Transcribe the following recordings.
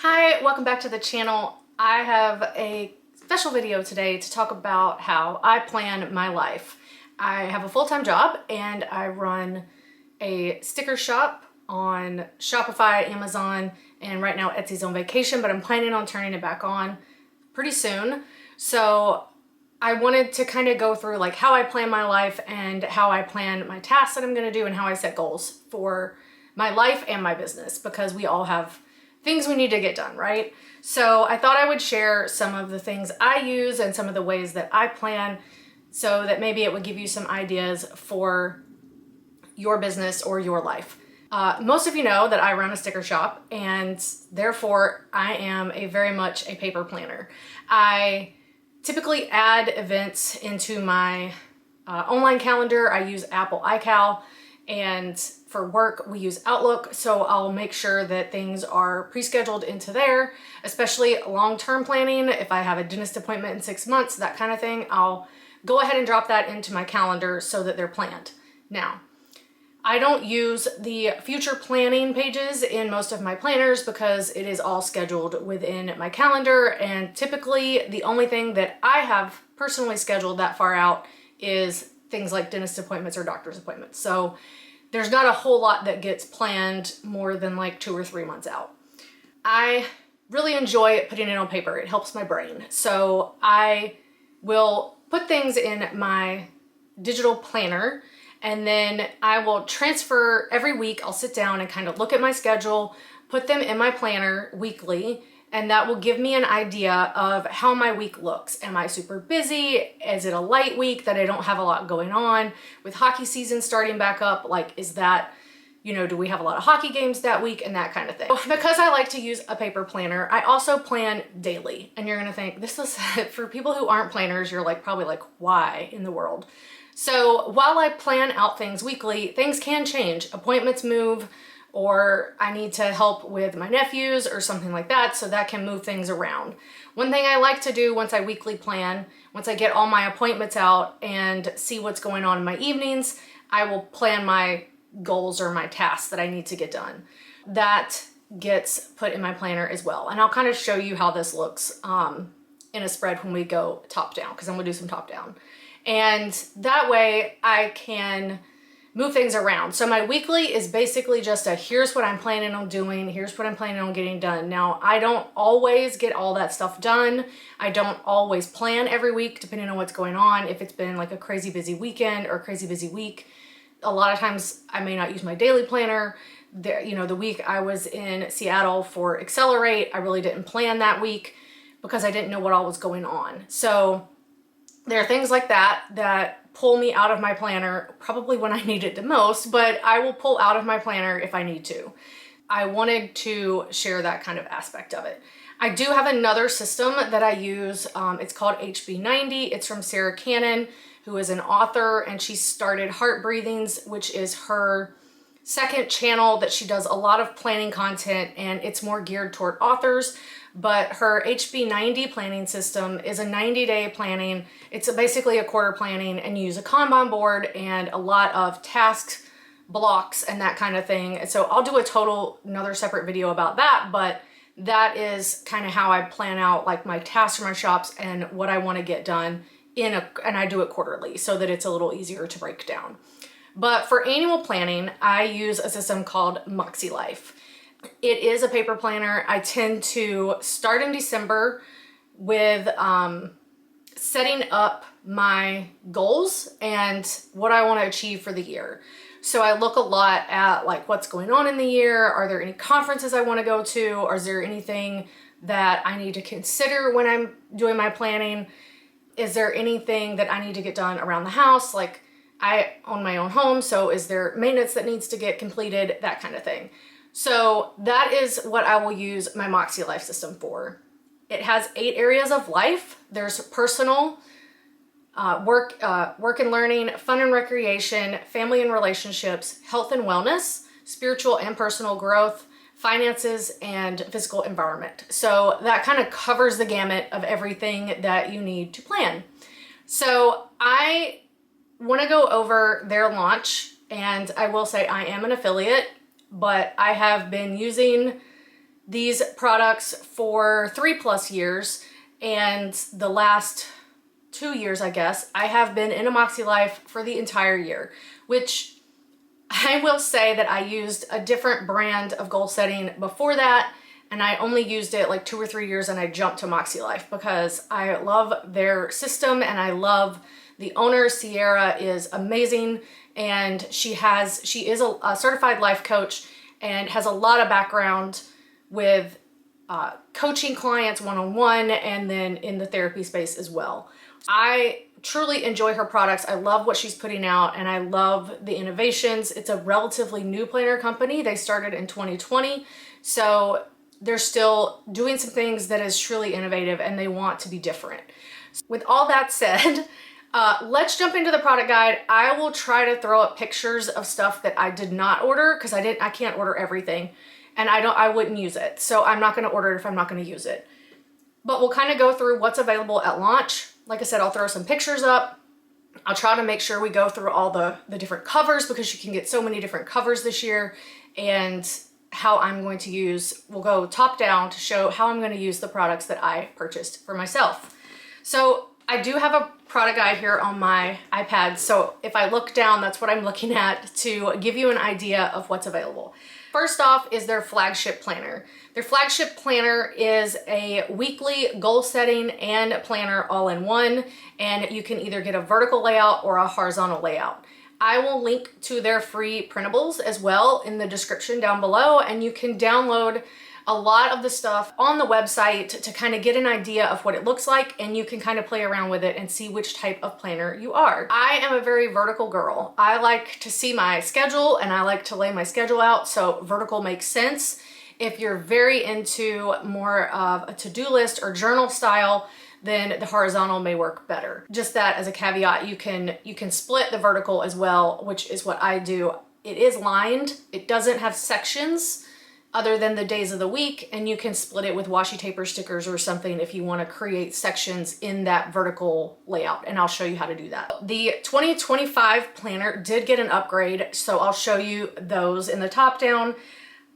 Hi, welcome back to the channel. I have a special video today to talk about how I plan my life. I have a full-time job and I run a sticker shop on Shopify, Amazon, and right now Etsy's on vacation, but I'm planning on turning it back on pretty soon. So I wanted to kind of go through like how I plan my life and how I plan my tasks that I'm going to do and how I set goals for my life and my business, because we all have things we need to get done, right? So I thought I would share some of the things I use and some of the ways that I plan so that maybe it would give you some ideas for your business or your life. Most of you know that I run a sticker shop, and therefore I am very much a paper planner. I typically add events into my online calendar. I use Apple iCal, and for work we use Outlook, so I'll make sure that things are pre-scheduled into there, especially long-term planning. If I have a dentist appointment in 6 months, that kind of thing, I'll go ahead and drop that into my calendar so that they're planned. Now, I don't use the future planning pages in most of my planners because it is all scheduled within my calendar, and typically the only thing that I have personally scheduled that far out is things like dentist appointments or doctor's appointments. So there's not a whole lot that gets planned more than like 2 or 3 months out. I really enjoy putting it on paper. It helps my brain. So I will put things in my digital planner, and then I will transfer every week. I'll sit down and kind of look at my schedule, put them in my planner weekly, and that will give me an idea of how my week looks. Am I super busy? Is it a light week that I don't have a lot going on? With hockey season starting back up, like, is that, do we have a lot of hockey games that week and that kind of thing? Because I like to use a paper planner, I also plan daily. And you're gonna think, this is, for people who aren't planners, you're probably like, why in the world? So while I plan out things weekly, things can change. Appointments move, or I need to help with my nephews or something like that, so that can move things around. One thing I like to do once I weekly plan, once I get all my appointments out and see what's going on in my evenings, I will plan my goals or my tasks that I need to get done. That gets put in my planner as well. And I'll kind of show you how this looks in a spread when we go top down, because I'm gonna do some top down. And that way I can move things around. So my weekly is basically just here's what I'm planning on doing, here's what I'm planning on getting done. Now, I don't always get all that stuff done. I don't always plan every week, depending on what's going on. If it's been like a crazy busy weekend or a crazy busy week, a lot of times I may not use my daily planner. The week I was in Seattle for Accelerate, I really didn't plan that week because I didn't know what all was going on. So there are things like that pull me out of my planner probably when I need it the most, but I will pull out of my planner if I need to. I wanted to share that kind of aspect of it. I do have another system that I use. It's called HB90. It's from Sarah Cannon, who is an author, and she started Heart Breathings, which is her second channel that she does a lot of planning content, and it's more geared toward authors. But her HB90 planning system is a 90-day planning. It's basically a quarter planning, and you use a Kanban board and a lot of task blocks and that kind of thing. And so I'll do another separate video about that, but that is kind of how I plan out like my tasks for my shops and what I want to get done and I do it quarterly so that it's a little easier to break down. But for annual planning, I use a system called MakseLife. It is a paper planner. I tend to start in December with setting up my goals and what I want to achieve for the year. So I look a lot at like what's going on in the year. Are there any conferences I want to go to? Or is there anything that I need to consider when I'm doing my planning? Is there anything that I need to get done around the house? Like, I own my own home, so is there maintenance that needs to get completed? That kind of thing. So that is what I will use my MakseLife system for. It has 8 areas of life. There's personal, work and learning, fun and recreation, family and relationships, health and wellness, spiritual and personal growth, finances, and physical environment. So that kind of covers the gamut of everything that you need to plan. So I want to go over their launch, and I will say I am an affiliate, but I have been using these products for 3+ years, and the last 2 years, I guess, I have been in a MakseLife for the entire year, which I will say that I used a different brand of goal setting before that, and I only used it like 2 or 3 years and I jumped to MakseLife because I love their system and I love the owner. Sierra is amazing, and she is a certified life coach and has a lot of background with coaching clients one-on-one and then in the therapy space as well. I truly enjoy her products. I love what she's putting out and I love the innovations. It's a relatively new planner company. They started in 2020, so they're still doing some things that is truly innovative and they want to be different. With all that said, let's jump into the product guide. I will try to throw up pictures of stuff that I did not order because I can't order everything and I wouldn't use it. So I'm not going to order it if I'm not going to use it. But we'll kind of go through what's available at launch. Like I said, I'll throw some pictures up. I'll try to make sure we go through all the different covers because you can get so many different covers this year, and how I'm going to use, we'll go top down to show how I'm going to use the products that I purchased for myself. So I do have a product guide here on my iPad. So if I look down, that's what I'm looking at to give you an idea of what's available. First off is their Flagship planner. Their Flagship planner is a weekly goal setting and planner all in one, and you can either get a vertical layout or a horizontal layout. I will link to their free printables as well in the description down below, and you can download a lot of the stuff on the website to kind of get an idea of what it looks like, and you can kind of play around with it and see which type of planner you are. I am a very vertical girl. I like to see my schedule and I like to lay my schedule out, so vertical makes sense. If you're very into more of a to-do list or journal style, then the horizontal may work better. Just that as a caveat, you can split the vertical as well, which is what I do. It is lined. It doesn't have sections other than the days of the week, and you can split it with washi tape or stickers or something if you want to create sections in that vertical layout, and I'll show you how to do that. The 2025 planner did get an upgrade, so I'll show you those in the top down,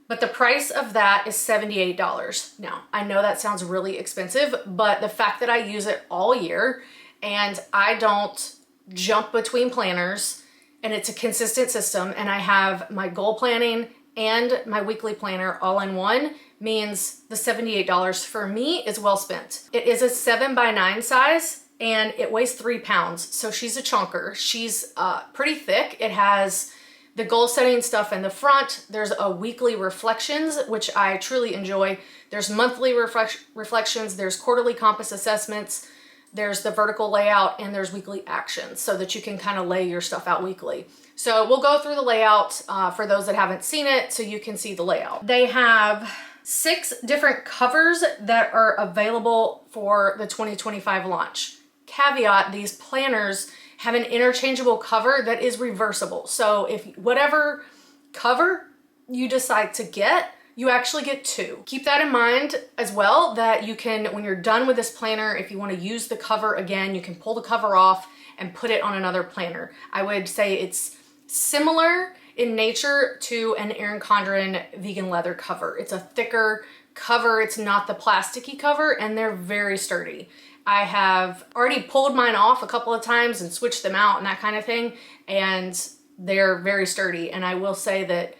but the price of that is $78. Now, I know that sounds really expensive, but the fact that I use it all year and I don't jump between planners, and it's a consistent system, and I have my goal planning and my weekly planner all in one, means the $78 for me is well spent. It is a 7x9 size and it weighs 3 pounds. So she's a chunker. She's pretty thick. It has the goal setting stuff in the front. There's a weekly reflections, which I truly enjoy. There's monthly reflections. There's quarterly compass assessments. There's the vertical layout, and there's weekly actions so that you can kind of lay your stuff out weekly. So we'll go through the layout for those that haven't seen it so you can see the layout. They have 6 different covers that are available for the 2025 launch. Caveat, these planners have an interchangeable cover that is reversible. So if whatever cover you decide to get, you actually get 2. Keep that in mind as well, that you can, when you're done with this planner, if you want to use the cover again, you can pull the cover off and put it on another planner. I would say it's similar in nature to an Erin Condren vegan leather cover. It's a thicker cover. It's not the plasticky cover, and they're very sturdy. I have already pulled mine off a couple of times and switched them out and that kind of thing, and they're very sturdy. And I will say that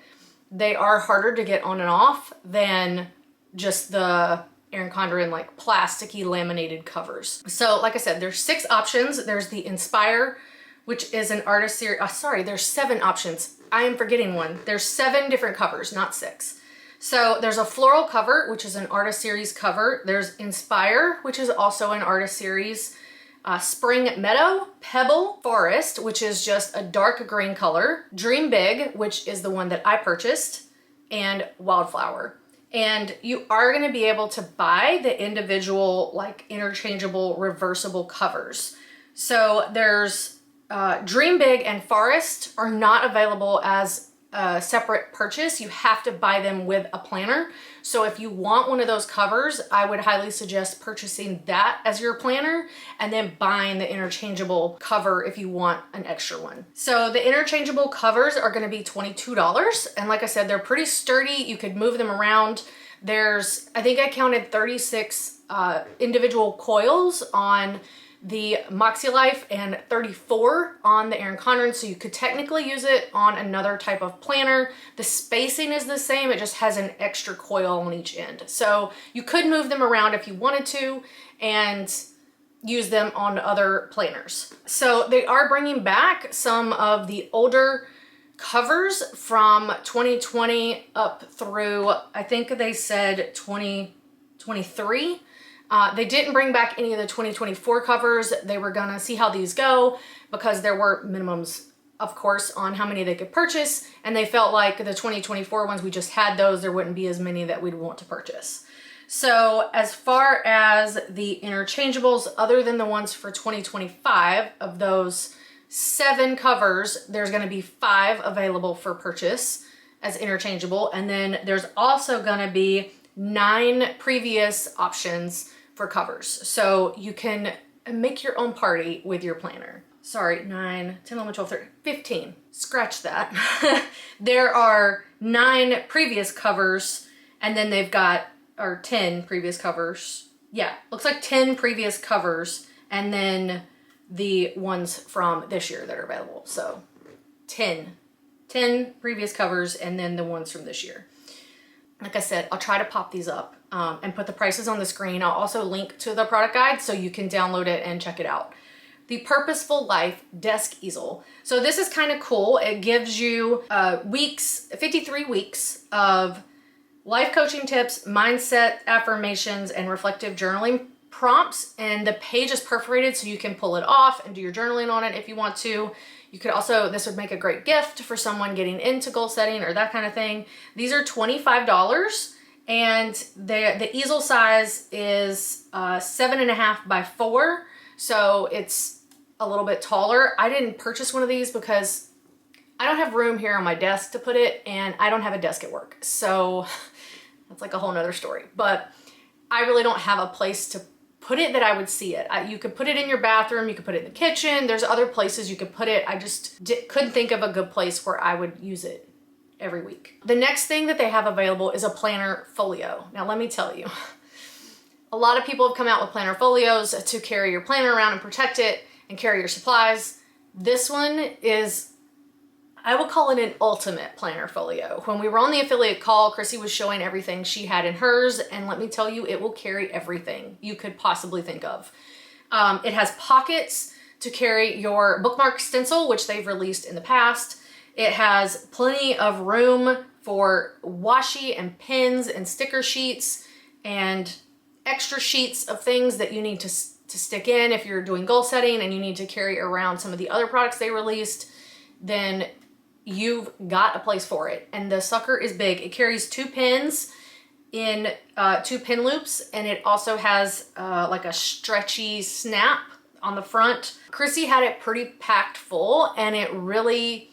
they are harder to get on and off than just the Erin Condren like plasticky laminated covers. So like I said, there's 6 options. There's the Inspire, which is an artist series. There's 7 options. I am forgetting one. There's 7 different covers, not 6. So there's a floral cover, which is an artist series cover. There's Inspire, which is also an artist series. Spring Meadow, Pebble, Forest, which is just a dark green color, Dream Big, which is the one that I purchased, and Wildflower. And you are going to be able to buy the individual like interchangeable reversible covers. So there's Dream Big and Forest are not available as a separate purchase. You have to buy them with a planner. So if you want one of those covers, I would highly suggest purchasing that as your planner and then buying the interchangeable cover if you want an extra one. So the interchangeable covers are going to be $22. And like I said, they're pretty sturdy. You could move them around. I think I counted 36 individual coils on the MakseLife and 34 on the Erin Condren, so you could technically use it on another type of planner. The spacing is the same, it just has an extra coil on each end. So you could move them around if you wanted to and use them on other planners. So they are bringing back some of the older covers from 2020 up through, I think they said 2023. They didn't bring back any of the 2024 covers. They were gonna see how these go because there were minimums, of course, on how many they could purchase, and they felt like the 2024 ones, we just had those, there wouldn't be as many that we'd want to purchase. So as far as the interchangeables, other than the ones for 2025, of those 7 covers, there's gonna be 5 available for purchase as interchangeable, and then there's also gonna be 9 previous options for covers. So you can make your own party with your planner. Sorry, 9, 10, 11, 12, 13, 15. Scratch that. There are 9 previous covers, and then they've got, or 10 previous covers. Yeah, looks like 10 previous covers, and then the ones from this year that are available. So 10 previous covers, and then the ones from this year. Like I said, I'll try to pop these up and put the prices on the screen. I'll also link to the product guide so you can download it and check it out. The Purposeful Life Desk Easel. So this is kind of cool. It gives you 53 weeks of life coaching tips, mindset affirmations, and reflective journaling prompts. And the page is perforated so you can pull it off and do your journaling on it if you want to. You could also, this would make a great gift for someone getting into goal setting or that kind of thing. These are $25, and the easel size is 7.5 by 4. So it's a little bit taller. I didn't purchase one of these because I don't have room here on my desk to put it, and I don't have a desk at work. So that's like a whole nother story. But I really don't have a place to put it that I would see it. You could put it in your bathroom, you could put it in the kitchen, there's other places you could put it. I just couldn't think of a good place where I would use it every week. The next thing that they have available is a planner folio. Now let me tell you, a lot of people have come out with planner folios to carry your planner around and protect it and carry your supplies. This one is, I would call it an ultimate planner folio. When we were on the affiliate call, Chrissy was showing everything she had in hers, and let me tell you, it will carry everything you could possibly think of. It has pockets to carry your bookmark stencil, which they've released in the past. It has plenty of room for washi and pins and sticker sheets and extra sheets of things that you need to stick in if you're doing goal setting and you need to carry around some of the other products they released. Then you've got a place for it. And the sucker is big. It carries 2 pins in 2 pin loops, and it also has like a stretchy snap on the front. Chrissy had it pretty packed full, and it really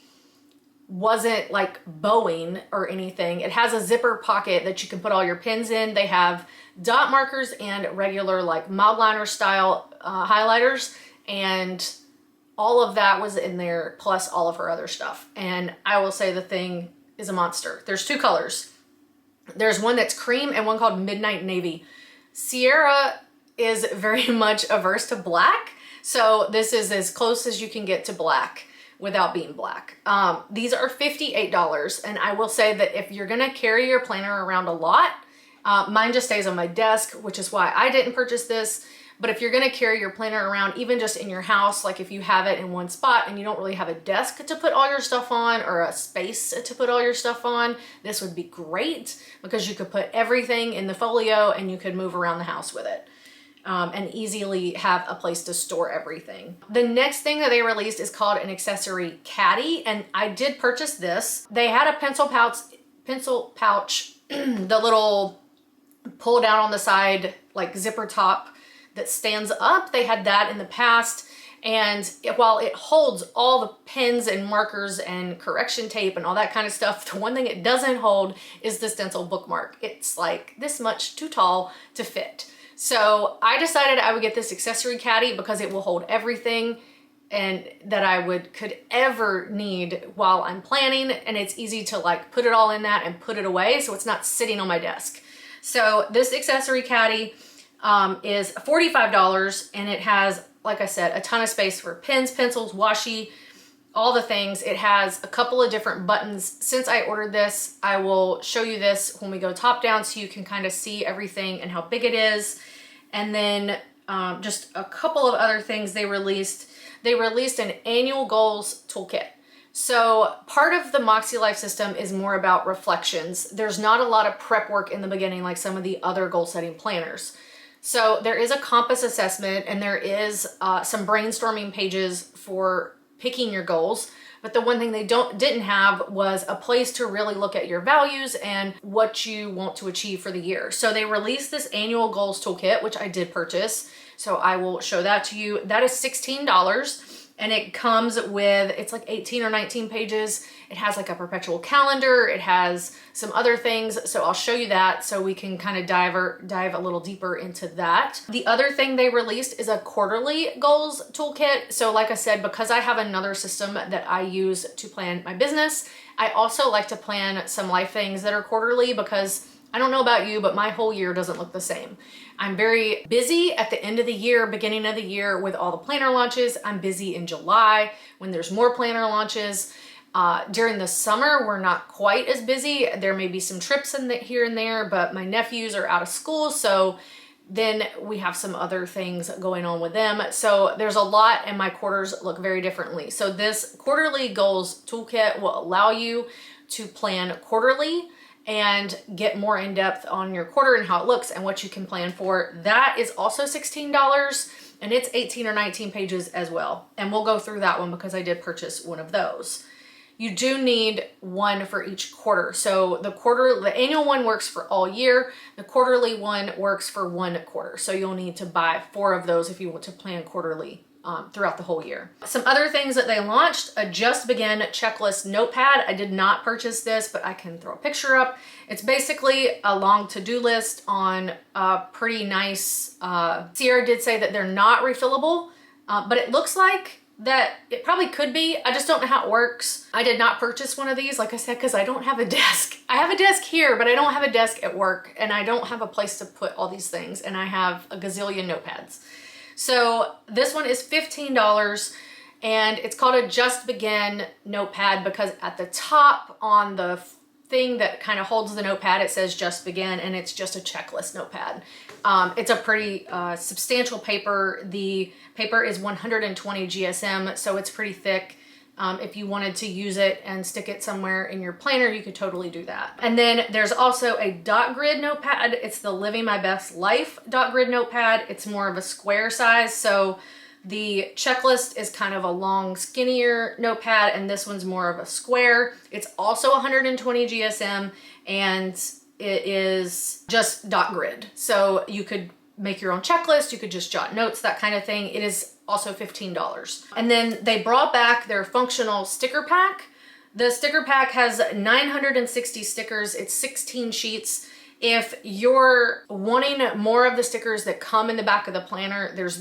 wasn't like bowing or anything. It has a zipper pocket that you can put all your pins in. They have dot markers and regular like mild liner style highlighters, and all of that was in there, plus all of her other stuff. And I will say the thing is a monster. There's 2 colors. There's one that's cream and one called Midnight Navy. Sierra is very much averse to black, so this is as close as you can get to black without being black. These are $58, and I will say that if you're gonna carry your planner around a lot, mine just stays on my desk, which is why I didn't purchase this. But if you're gonna carry your planner around, even just in your house, like if you have it in one spot and you don't really have a desk to put all your stuff on or a space to put all your stuff on, this would be great because you could put everything in the folio and you could move around the house with it and easily have a place to store everything. The next thing that they released is called an Accessory Caddy, and I did purchase this. They had a pencil pouch, the little pull down on the side, like zipper top, that stands up. They had that in the past, and while it holds all the pens and markers and correction tape and all that kind of stuff, the one thing it doesn't hold is the stencil bookmark. It's like this much too tall to fit. So I decided I would get this Accessory Caddy because it will hold everything and that I could ever need while I'm planning, and it's easy to like put it all in that and put it away, so it's not sitting on my desk. So this Accessory Caddy is $45, and it has, like I said, a ton of space for pens, pencils, washi, all the things. It has a couple of different buttons. Since I ordered this, I will show you this when we go top down so you can kind of see everything and how big it is. And then just a couple of other things they released. They released an annual goals toolkit. So part of the MakseLife system is more about reflections. There's not a lot of prep work in the beginning like some of the other goal setting planners. So there is a compass assessment, and there is some brainstorming pages for picking your goals. But the one thing they didn't have was a place to really look at your values and what you want to achieve for the year. So they released this annual goals toolkit, which I did purchase. So I will show that to you. That is $16. And it comes with, it's like 18 or 19 pages. It has like a perpetual calendar. It has some other things. So I'll show you that so we can kind of dive a little deeper into that. The other thing they released is a quarterly goals toolkit. So like I said, because I have another system that I use to plan my business, I also like to plan some life things that are quarterly, because I don't know about you, but my whole year doesn't look the same. I'm very busy at the end of the year, beginning of the year with all the planner launches. I'm busy in July when there's more planner launches. During the summer, we're not quite as busy. There may be some trips in here and there, but my nephews are out of school, so then we have some other things going on with them. So there's a lot, and my quarters look very differently. So this quarterly goals toolkit will allow you to plan quarterly and get more in depth on your quarter and how it looks and what you can plan for. That is also $16, and it's 18 or 19 pages as well. And we'll go through that one because I did purchase one of those. You do need one for each quarter. So the annual one works for all year. The quarterly one works for 1 quarter. So you'll need to buy 4 of those if you want to plan quarterly throughout the whole year. Some other things that they launched: a Just Begin checklist notepad. I did not purchase this, but I can throw a picture up. It's basically a long to-do list on a pretty nice, Sierra did say that they're not refillable, but it looks like that it probably could be. I just don't know how it works. I did not purchase one of these, like I said, because I don't have a desk. I have a desk here, but I don't have a desk at work, and I don't have a place to put all these things, and I have a gazillion notepads. So this one is $15, and it's called a Just Begin notepad because at the top on the thing that kind of holds the notepad, it says Just Begin, and it's just a checklist notepad. It's a pretty substantial paper. The paper is 120 GSM, so it's pretty thick. If you wanted to use it and stick it somewhere in your planner, you could totally do that. And then there's also a dot grid notepad. It's the Living My Best Life dot grid notepad. It's more of a square size. So the checklist is kind of a long, skinnier notepad, and this one's more of a square. It's also 120 GSM, and it is just dot grid. So you could make your own checklist, you could just jot notes, that kind of thing. It is also $15. And then they brought back their functional sticker pack. The sticker pack has 960 stickers. It's 16 sheets. If you're wanting more of the stickers that come in the back of the planner, there's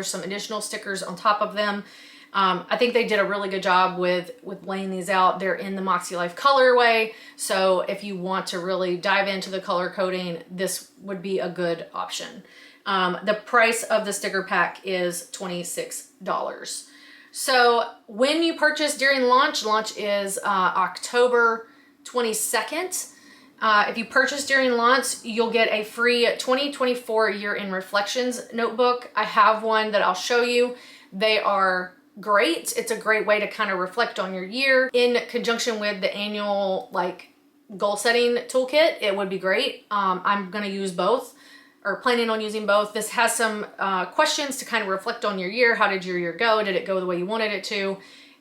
some additional stickers on top of them. I think they did a really good job with laying these out. They're in the MakseLife colorway. So if you want to really dive into the color coding, this would be a good option. The price of the sticker pack is $26. So when you purchase during launch is October 22nd. If you purchase during launch, you'll get a free 2024 Year in Reflections notebook. I have one that I'll show you. They are great. It's a great way to kind of reflect on your year in conjunction with the annual goal setting toolkit. It would be great. I'm going to use both, or planning on using both. This has some questions to kind of reflect on your year. How did your year go? Did it go the way you wanted it to?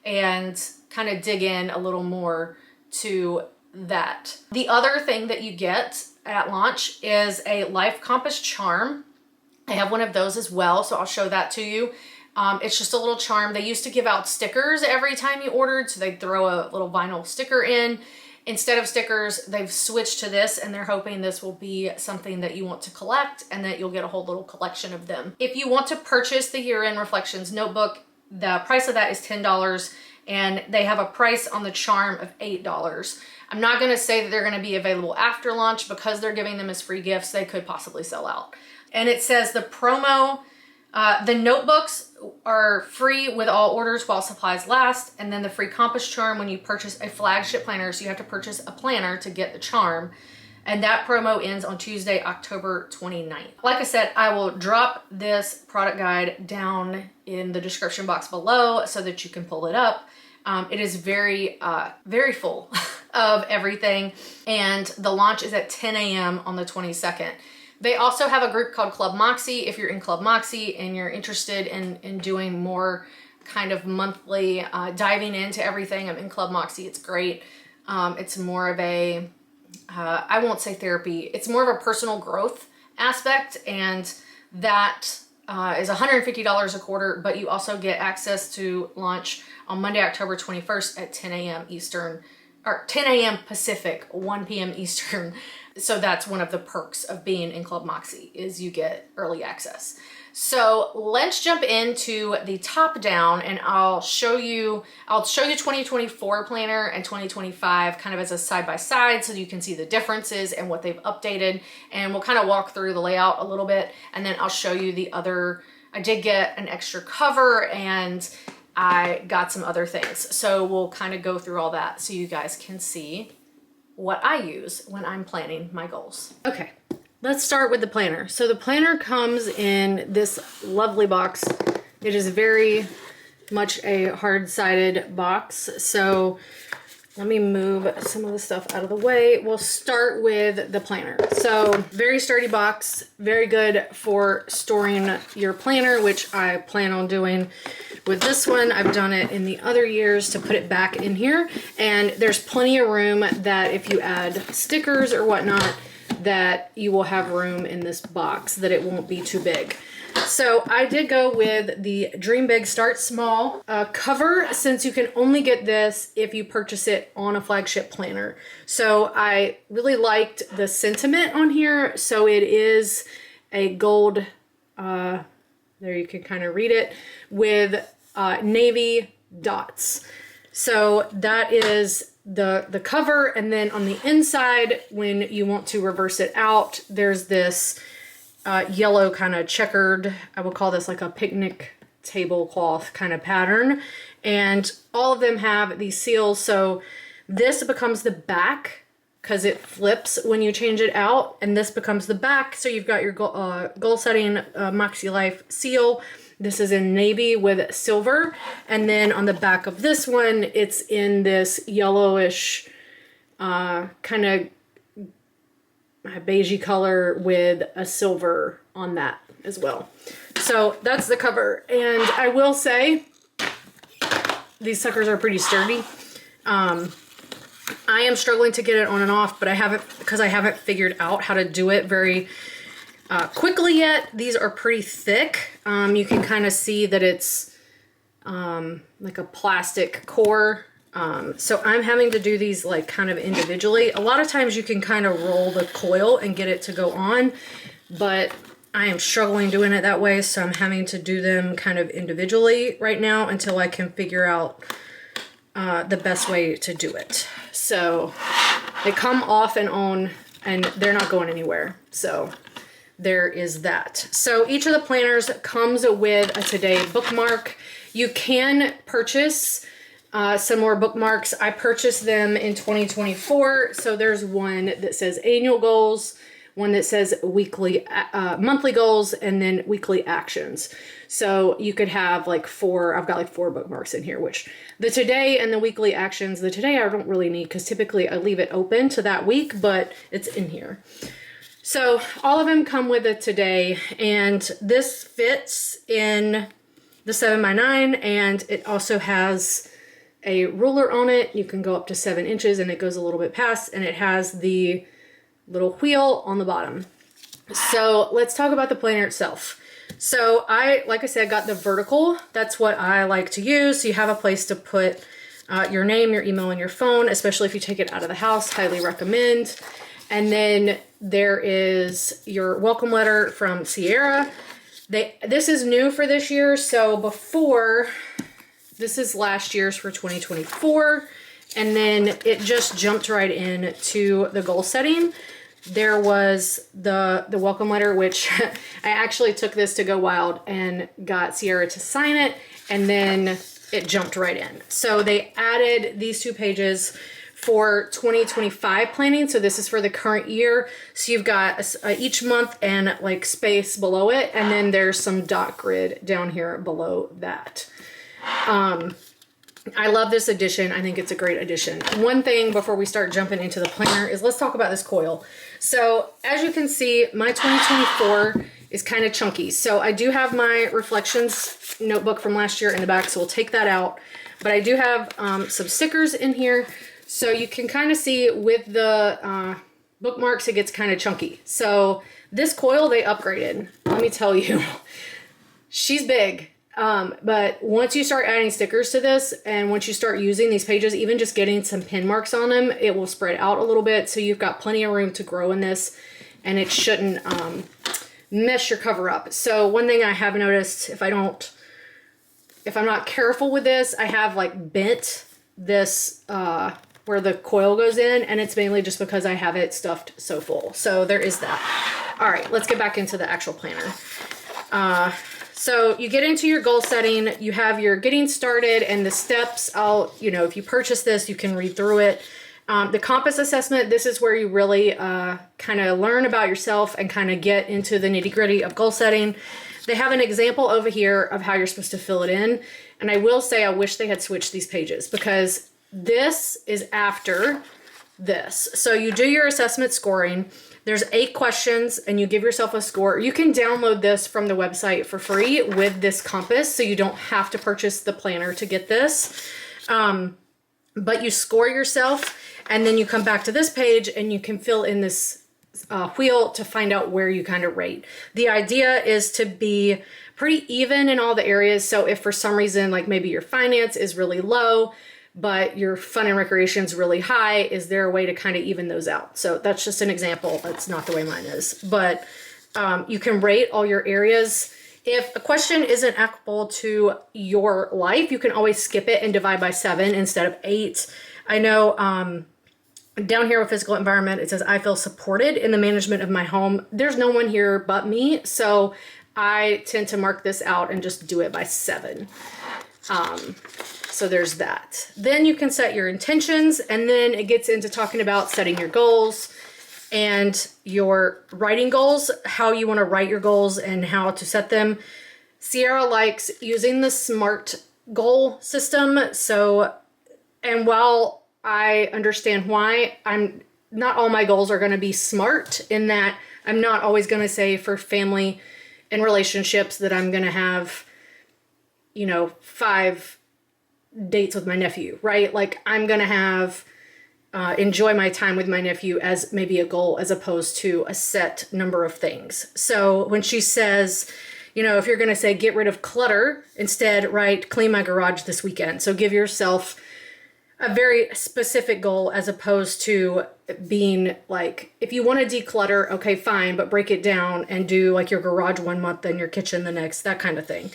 And kind of dig in a little more to that. The other thing that you get at launch is a Life Compass charm. I have one of those as well, so I'll show that to you. It's just a little charm. They used to give out stickers every time you ordered, so they'd throw a little vinyl sticker in. Instead of stickers, they've switched to this, and they're hoping this will be something that you want to collect and that you'll get a whole little collection of them. If you want to purchase the Year in Reflections notebook, the price of that is $10, and they have a price on the charm of $8. I'm not going to say that they're going to be available after launch because they're giving them as free gifts. They could possibly sell out. And it says the promo, the notebooks are free with all orders while supplies last. And then the free compass charm when you purchase a flagship planner. So you have to purchase a planner to get the charm. And that promo ends on Tuesday, October 29th. Like I said, I will drop this product guide down in the description box below so that you can pull it up. It is very, very full of everything. And the launch is at 10 a.m. on the 22nd. They also have a group called Club Moxie. If you're in Club Moxie and you're interested in doing more kind of monthly diving into everything, I'm in Club Moxie. It's great. It's more of a, I won't say therapy. It's more of a personal growth aspect. And that is $150 a quarter, but you also get access to launch on Monday, October 21st at 10 a.m. Eastern, or 10 a.m. Pacific, 1 p.m. Eastern. So that's one of the perks of being in Club Moxie is you get early access. So let's jump into the top down and I'll show you 2024 planner and 2025 kind of as a side by side so you can see the differences and what they've updated. And we'll kind of walk through the layout a little bit and then I'll show you the other, I did get an extra cover and I got some other things. So we'll kind of go through all that so you guys can see what I use when I'm planning my goals. Okay. Let's start with the planner. So the planner comes in this lovely box. It is very much a hard-sided box. So let me move some of the stuff out of the way. We'll start with the planner. So very sturdy box, very good for storing your planner, which I plan on doing with this one. I've done it in the other years to put it back in here. And there's plenty of room that if you add stickers or whatnot, that you will have room in this box, that it won't be too big. So I did go with the Dream Big Start Small cover, since you can only get this if you purchase it on a flagship planner. So I really liked the sentiment on here. So it is a gold, there you can kind of read it, with navy dots. So that is the cover, and then on the inside, when you want to reverse it out, there's this yellow kind of checkered, I would call this like a picnic tablecloth kind of pattern, and all of them have these seals. So this becomes the back because it flips when you change it out, and this becomes the back. So you've got your goal setting MakseLife seal. This is in navy with silver. And then on the back of this one, it's in this yellowish kind of beigey color with a silver on that as well. So that's the cover. And I will say, these suckers are pretty sturdy. I am struggling to get it on and off, but I haven't figured out how to do it very quickly yet. These are pretty thick. You can kind of see that it's like a plastic core. So I'm having to do these like kind of individually. A lot of times you can kind of roll the coil and get it to go on, but I am struggling doing it that way. So I'm having to do them kind of individually right now until I can figure out the best way to do it. So they come off and on and they're not going anywhere. So there is that. So each of the planners comes with a today bookmark. You can purchase some more bookmarks. I purchased them in 2024. So there's one that says annual goals, one that says weekly, monthly goals, and then weekly actions. So you could have like I've got like 4 bookmarks in here, which the today and the weekly actions, the today I don't really need because typically I leave it open to that week, but it's in here. So all of them come with a today, and this fits in the 7x9, and it also has a ruler on it. You can go up to 7 inches and it goes a little bit past, and it has the little wheel on the bottom. So let's talk about the planner itself. So like I said, got the vertical. That's what I like to use. So you have a place to put your name, your email, and your phone, especially if you take it out of the house. Highly recommend. And then there is your welcome letter from Sierra. This is new for this year. So before, this is last year's for 2024. and then it just jumped right in to the goal setting. There was the welcome letter, which I actually took this to Go Wild and got Sierra to sign it, and then it jumped right in. So they added these 2 pages for 2025 planning. So this is for the current year. So you've got each month and like space below it, and then there's some dot grid down here below that. I love this addition. I think it's a great addition. One thing before we start jumping into the planner is let's talk about this coil. So as you can see, my 2024 is kind of chunky. So I do have my reflections notebook from last year in the back, so we'll take that out. But I do have some stickers in here. So you can kind of see with the bookmarks, it gets kind of chunky. So this coil they upgraded. Let me tell you, she's big. But once you start adding stickers to this, and once you start using these pages, even just getting some pin marks on them, it will spread out a little bit. So you've got plenty of room to grow in this, and it shouldn't mess your cover up. So one thing I have noticed, if I'm not careful with this, I have like bent this where the coil goes in, and it's mainly just because I have it stuffed so full. So there is that. All right, let's get back into the actual planner. So you get into your goal setting, you have your getting started and the steps. If you purchase this, you can read through it. The compass assessment, this is where you really kind of learn about yourself and kind of get into the nitty gritty of goal setting. They have an example over here of how you're supposed to fill it in. And I will say, I wish they had switched these pages because this is after this. So you do your assessment scoring. There's 8 questions and you give yourself a score. You can download this from the website for free with this compass, so you don't have to purchase the planner to get this. But you score yourself, and then you come back to this page and you can fill in this wheel to find out where you kind of rate. The idea is to be pretty even in all the areas. So if for some reason, like maybe your finance is really low, but your fun and recreation is really high, is there a way to kind of even those out? So that's just an example. That's not the way mine is. But you can rate all your areas. If a question isn't applicable to your life, you can always skip it and divide by 7 instead of 8. I know down here with physical environment, it says, I feel supported in the management of my home. There's no one here but me. So I tend to mark this out and just do it by 7. So there's that. Then you can set your intentions, and then it gets into talking about setting your goals and your writing goals, how you want to write your goals and how to set them. Sierra likes using the SMART goal system. So, and while I understand why, not all my goals are going to be SMART, in that I'm not always going to say for family and relationships that I'm going to have, 5 dates with my nephew, right? Like I'm going to have enjoy my time with my nephew as maybe a goal, as opposed to a set number of things. So when she says, if you're going to say get rid of clutter, instead write clean my garage this weekend. So give yourself a very specific goal, as opposed to being like, if you want to declutter, okay, fine, but break it down and do like your garage 1 month, then your kitchen the next, that kind of thing.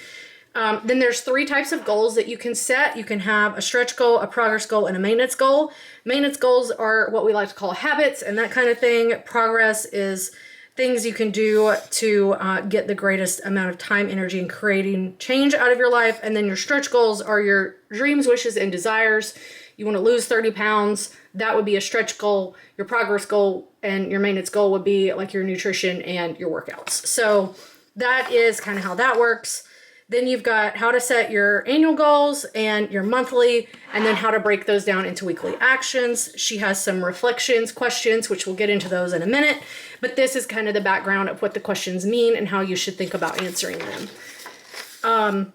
Then there's 3 types of goals that you can set. You can have a stretch goal, a progress goal, and a maintenance goal. Maintenance goals are what we like to call habits and that kind of thing. Progress is things you can do to get the greatest amount of time, energy, and creating change out of your life. And then your stretch goals are your dreams, wishes, and desires. You want to lose 30 pounds. That would be a stretch goal. Your progress goal and your maintenance goal would be like your nutrition and your workouts. So that is kind of how that works. Then you've got how to set your annual goals and your monthly, and then how to break those down into weekly actions. She has some reflections, questions, which we'll get into those in a minute. But this is kind of the background of what the questions mean and how you should think about answering them.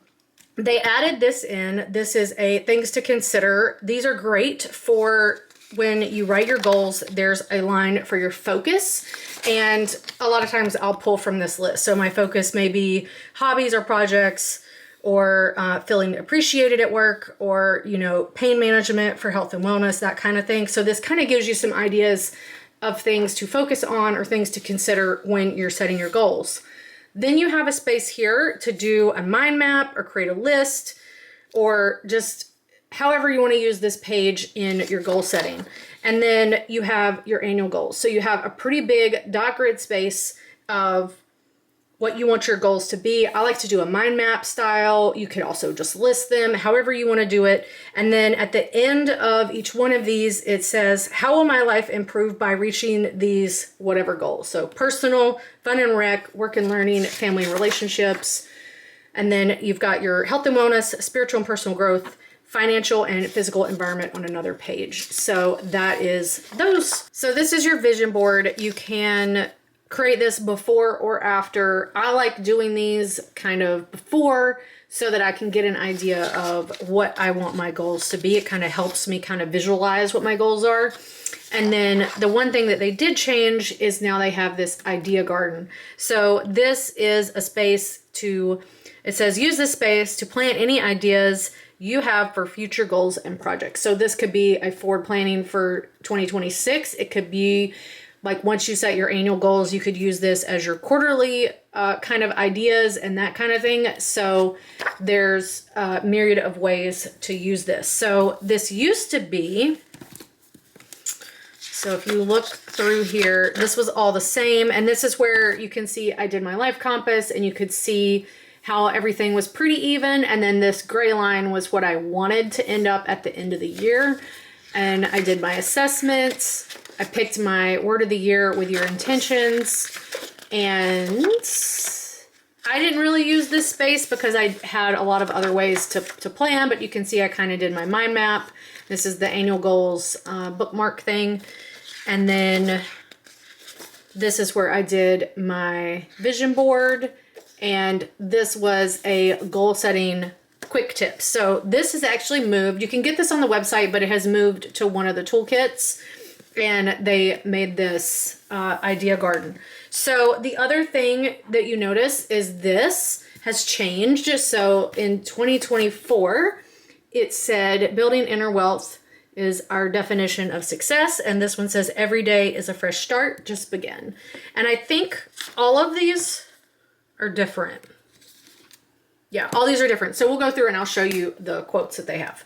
They added this in. This is a things to consider. These are great for when you write your goals. There's a line for your focus, and a lot of times I'll pull from this list. So my focus may be hobbies or projects, or feeling appreciated at work, or pain management for health and wellness, that kind of thing. So this kind of gives you some ideas of things to focus on or things to consider when you're setting your goals. Then you have a space here to do a mind map or create a list, or just however you want to use this page in your goal setting. And then you have your annual goals. So you have a pretty big dot grid space of what you want your goals to be. I like to do a mind map style. You could also just list them, however you want to do it. And then at the end of each one of these, it says, how will my life improve by reaching these whatever goals? So personal, fun and rec, work and learning, family and relationships. And then you've got your health and wellness, spiritual and personal growth, financial and physical environment on another page. So that is those. So this is your vision board. You can create this before or after. I like doing these kind of before so that I can get an idea of what I want my goals to be. It kind of helps me kind of visualize what my goals are. And then the one thing that they did change is now they have this idea garden. So this is a space to, it says use this space to plant any ideas you have for future goals and projects. So this could be a forward planning for 2026. It could be like once you set your annual goals, you could use this as your quarterly kind of ideas and that kind of thing. So there's a myriad of ways to use this. So this used to be, so if you look through here, this was all the same. And this is where you can see I did my life compass and you could see how everything was pretty even. And then this gray line was what I wanted to end up at the end of the year. And I did my assessments. I picked my word of the year with your intentions, and I didn't really use this space because I had a lot of other ways to plan, but you can see I kind of did my mind map. This is the annual goals bookmark thing. And then this is where I did my vision board, and this was a goal setting quick tips. So this has actually moved. You can get this on the website, but it has moved to one of the toolkits. And they made this idea garden. So the other thing that you notice is this has changed. So in 2024, it said building inner wealth is our definition of success. And this one says every day is a fresh start, just begin. And I think all of these are different. Yeah, all these are different. So we'll go through and I'll show you the quotes that they have.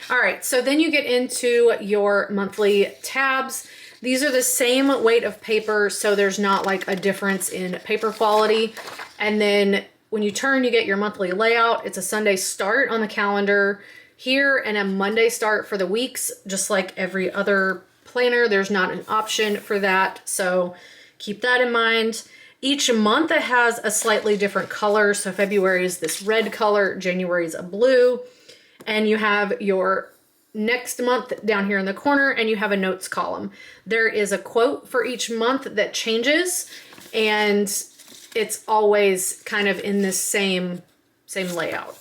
All right, so then you get into your monthly tabs. These are the same weight of paper, so there's not like a difference in paper quality. And then when you turn, you get your monthly layout. It's a Sunday start on the calendar here and a Monday start for the weeks, just like every other planner. There's not an option for that, so keep that in mind. Each month it has a slightly different color. So February is this red color, January is a blue. And you have your next month down here in the corner, and you have a notes column. There is a quote for each month that changes, and it's always kind of in this same layout.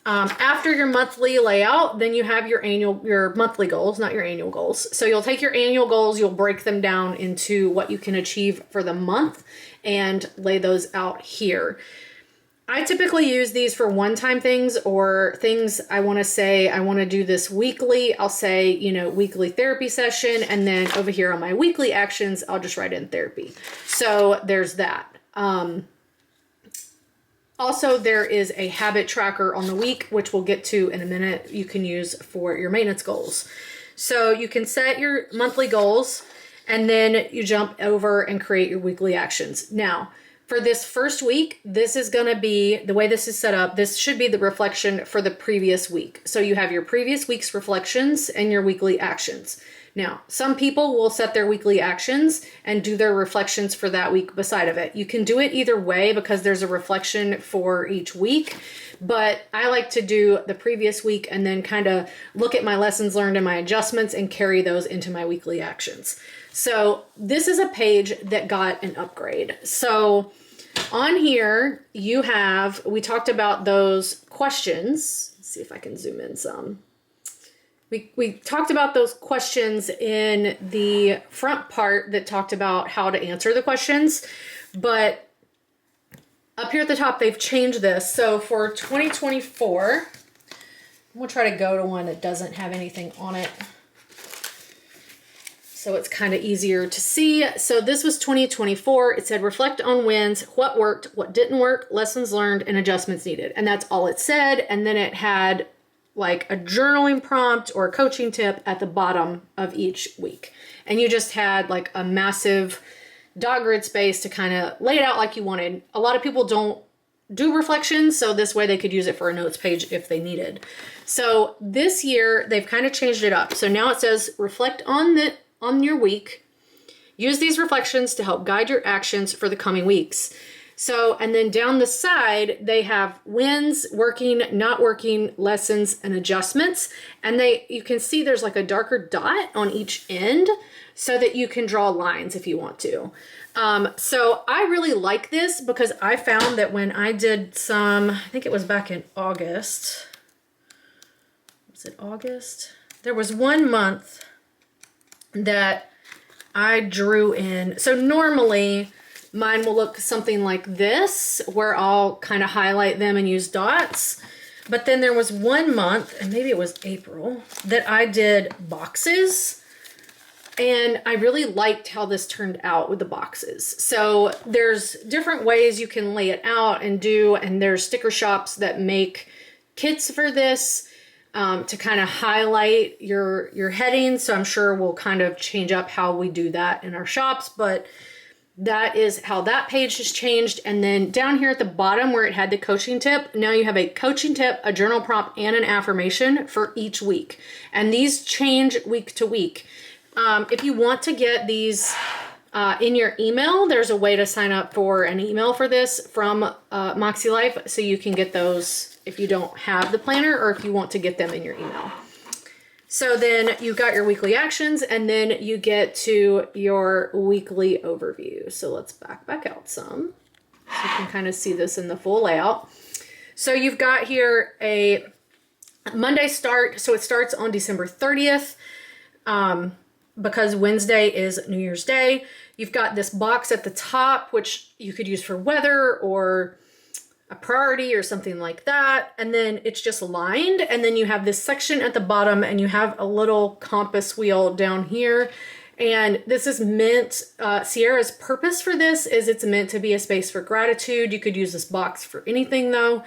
After your monthly layout, then you have your monthly goals, not your annual goals. So you'll take your annual goals, you'll break them down into what you can achieve for the month and lay those out here. I typically use these for one-time things or things I want to say I want to do this weekly. I'll say, weekly therapy session, and then over here on my weekly actions, I'll just write in therapy. So there's that. Also, there is a habit tracker on the week, which we'll get to in a minute, you can use for your maintenance goals. So you can set your monthly goals, and then you jump over and create your weekly actions. Now, for this first week, this is going to be, the way this is set up, this should be the reflection for the previous week. So you have your previous week's reflections and your weekly actions. Now, some people will set their weekly actions and do their reflections for that week beside of it. You can do it either way because there's a reflection for each week, but I like to do the previous week and then kind of look at my lessons learned and my adjustments and carry those into my weekly actions. So this is a page that got an upgrade. So on here you have, we talked about those questions. Let's see if I can zoom in some. We talked about those questions in the front part that talked about how to answer the questions, but up here at the top, they've changed this. So for 2024, we'll try to go to one that doesn't have anything on it, so it's kind of easier to see. So this was 2024. It said reflect on wins, what worked, what didn't work, lessons learned, and adjustments needed. And that's all it said. And then it had like a journaling prompt or a coaching tip at the bottom of each week. And you just had like a massive dot grid space to kind of lay it out like you wanted. A lot of people don't do reflections, so this way they could use it for a notes page if they needed. So this year they've kind of changed it up. So now it says reflect on your week. Use these reflections to help guide your actions for the coming weeks. So, and then down the side, they have wins, working, not working, lessons, and adjustments. And you can see there's like a darker dot on each end so that you can draw lines if you want to. So I really like this because I found that when I did I think it was back in August. Was it August? There was 1 month that I drew in. So normally mine will look something like this, where I'll kind of highlight them and use dots. But then there was 1 month, and maybe it was April, that I did boxes. And I really liked how this turned out with the boxes. So there's different ways you can lay it out and there's sticker shops that make kits for this to kind of highlight your headings. So I'm sure we'll kind of change up how we do that in our shops, but that is how that page has changed. And then down here at the bottom where it had the coaching tip, now you have a coaching tip, a journal prompt, and an affirmation for each week. And these change week to week. If you want to get these in your email, there's a way to sign up for an email for this from MakseLife, so you can get those if you don't have the planner or if you want to get them in your email. So then you've got your weekly actions, and then you get to your weekly overview. So let's back out some so you can kind of see this in the full layout. So you've got here a Monday start. So it starts on December 30th. Because Wednesday is New Year's Day. You've got this box at the top, which you could use for weather or a priority or something like that. And then it's just lined. And then you have this section at the bottom, and you have a little compass wheel down here. And this is meant, Sierra's purpose for this is it's meant to be a space for gratitude. You could use this box for anything though.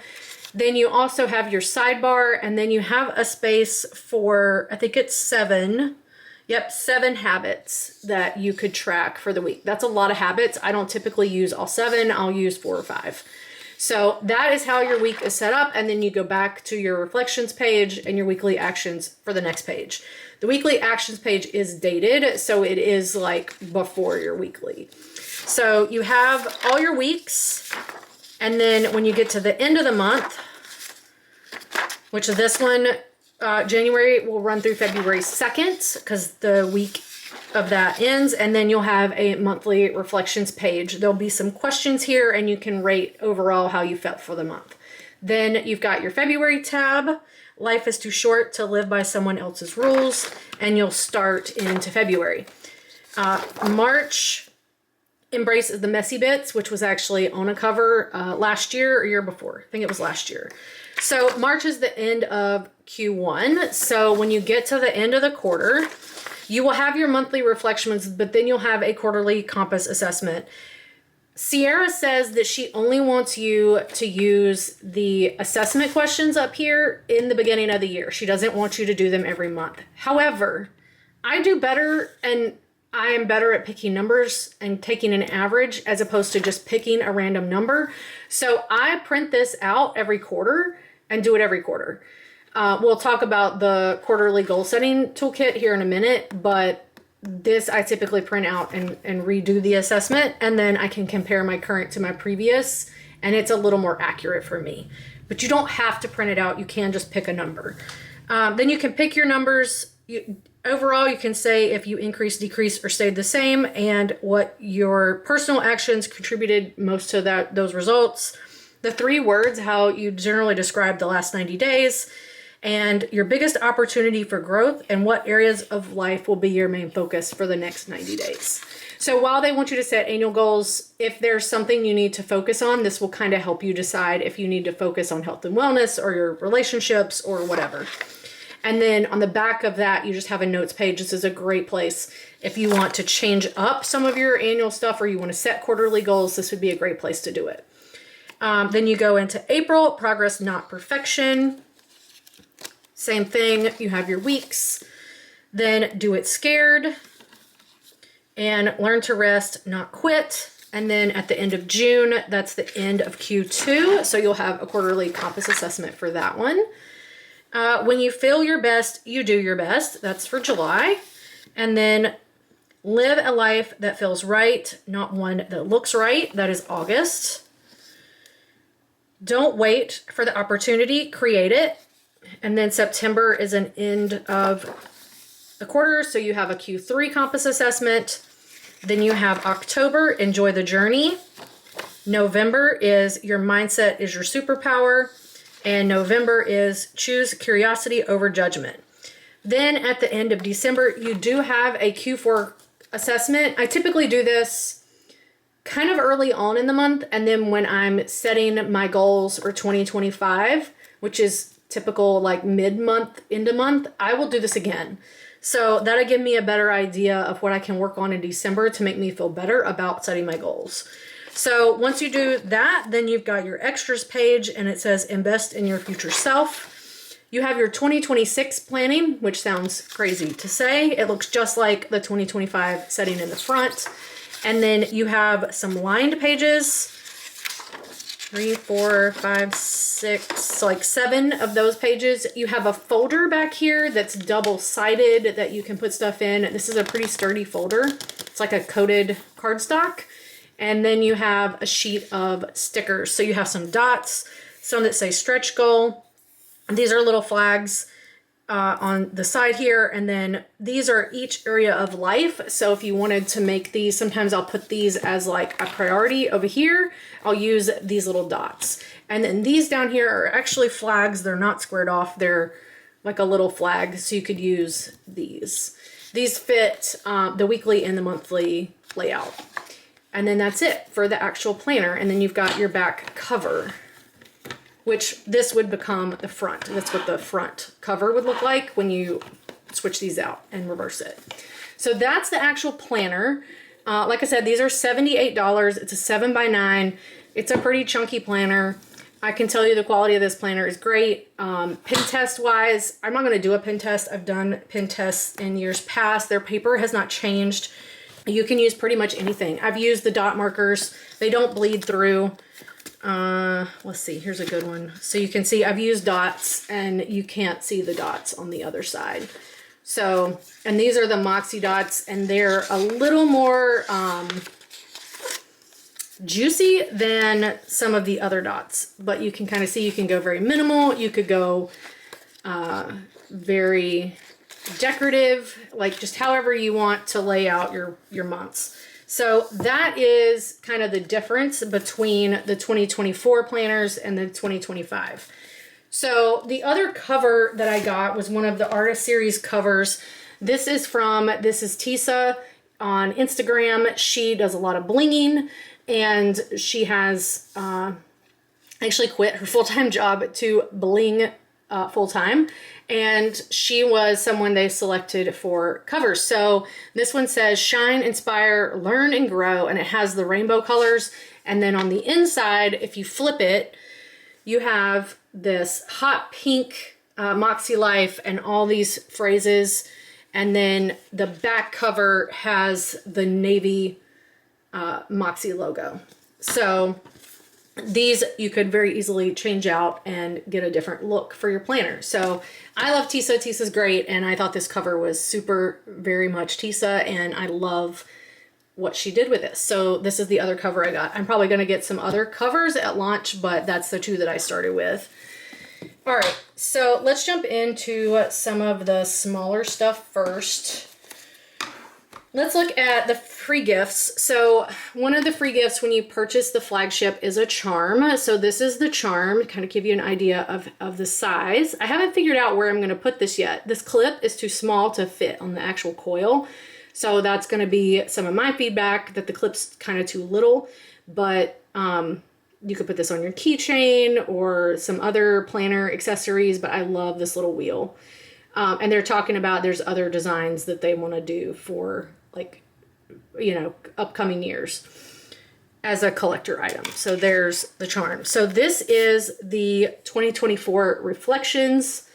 Then you also have your sidebar, and then you have a space for, I think it's 7 habits that you could track for the week. That's a lot of habits. I don't typically use all 7. I'll use 4 or 5. So that is how your week is set up. And then you go back to your reflections page and your weekly actions for the next page. The weekly actions page is dated, so it is like before your weekly. So you have all your weeks. And then when you get to the end of the month, which is this one, January will run through February 2nd because the week of that ends, and then you'll have a monthly reflections page. There'll be some questions here, and you can rate overall how you felt for the month. Then you've got your February tab, life is too short to live by someone else's rules, and you'll start into February. March, embrace the messy bits, which was actually on a cover last year or year before. I think it was last year. So March is the end of Q1. So when you get to the end of the quarter, you will have your monthly reflections, but then you'll have a quarterly compass assessment. Sierra says that she only wants you to use the assessment questions up here in the beginning of the year. She doesn't want you to do them every month. However, I do better, and I am better at picking numbers and taking an average as opposed to just picking a random number. So I print this out every quarter and do it every quarter. We'll talk about the quarterly goal setting toolkit here in a minute, but this I typically print out and redo the assessment, and then I can compare my current to my previous, and it's a little more accurate for me. But you don't have to print it out. You can just pick a number. Then you can pick your numbers. Overall, you can say if you increased, decreased, or stayed the same, and what your personal actions contributed most to those results. The 3 words, how you generally describe the last 90 days, and your biggest opportunity for growth, and what areas of life will be your main focus for the next 90 days. So while they want you to set annual goals, if there's something you need to focus on, this will kind of help you decide if you need to focus on health and wellness or your relationships or whatever. And then on the back of that, you just have a notes page. This is a great place. If you want to change up some of your annual stuff or you want to set quarterly goals, this would be a great place to do it. Then you go into April, progress, not perfection. Same thing, you have your weeks, then do it scared, and learn to rest, not quit. And then at the end of June, that's the end of Q2. So you'll have a quarterly compass assessment for that one. When you feel your best, you do your best. That's for July. And then live a life that feels right, not one that looks right. That is August. Don't wait for the opportunity, create it. And then September is an end of the quarter, so you have a Q3 compass assessment. Then you have October, enjoy the journey. November is your mindset is your superpower. And November is choose curiosity over judgment. Then at the end of December, you do have a Q4 assessment. I typically do this kind of early on in the month, and then when I'm setting my goals for 2025, which is typical like mid-month, end of month, I will do this again. So that'll give me a better idea of what I can work on in December to make me feel better about setting my goals. So once you do that, then you've got your extras page and it says invest in your future self. You have your 2026 planning, which sounds crazy to say. It looks just like the 2025 setting in the front. And then you have some lined pages, 3, 4, 5, 6, so like 7 of those pages. You have a folder back here that's double-sided that you can put stuff in. This is a pretty sturdy folder. It's like a coated cardstock. And then you have a sheet of stickers. So you have some dots, some that say stretch goal. These are little flags on the side here, and then these are each area of life. So if you wanted to make these, sometimes I'll put these as like a priority over here. I'll use these little dots. And then these down here are actually flags. They're not squared off. They're like a little flag, so you could use these. These fit the weekly and the monthly layout. And then that's it for the actual planner. And then you've got your back cover, which this would become the front. That's what the front cover would look like when you switch these out and reverse it. So that's the actual planner. Like I said, these are $78. It's a 7x9. It's a pretty chunky planner. I can tell you the quality of this planner is great. Pin test wise, I'm not going to do a pin test. I've done pin tests in years past. Their paper has not changed. You can use pretty much anything. I've used the dot markers. They don't bleed through. Let's see, here's a good one. So you can see I've used dots and you can't see the dots on the other side. So, and these are the Moxie dots, and they're a little more juicy than some of the other dots, but you can kind of see you can go very minimal. You could go very decorative, like just however you want to lay out your months. So that is kind of the difference between the 2024 planners and the 2025. So the other cover that I got was one of the Artist Series covers. This is Tisa on Instagram. She does a lot of blinging, and she has actually quit her full-time job to bling full-time. And she was someone they selected for covers. So this one says shine, inspire, learn, and grow. And it has the rainbow colors. And then on the inside, if you flip it, you have this hot pink MakseLife and all these phrases. And then the back cover has the navy Moxie logo. So these you could very easily change out and get a different look for your planner. So I love Tisa. Tisa's great, and I thought this cover was super, very much Tisa, and I love what she did with this. So this is the other cover I got. I'm probably going to get some other covers at launch, but that's the 2 that I started with. All right, so let's jump into some of the smaller stuff first. Let's look at the free gifts. So one of the free gifts when you purchase the Flagship is a charm. So this is the charm, kind of give you an idea of the size. I haven't figured out where I'm going to put this yet. This clip is too small to fit on the actual coil. So that's going to be some of my feedback, that the clip's kind of too little, but you could put this on your keychain or some other planner accessories, but I love this little wheel. And they're talking about there's other designs that they want to do for, like, you know, upcoming years as a collector item. So there's the charm. So this is the 2024 Reflections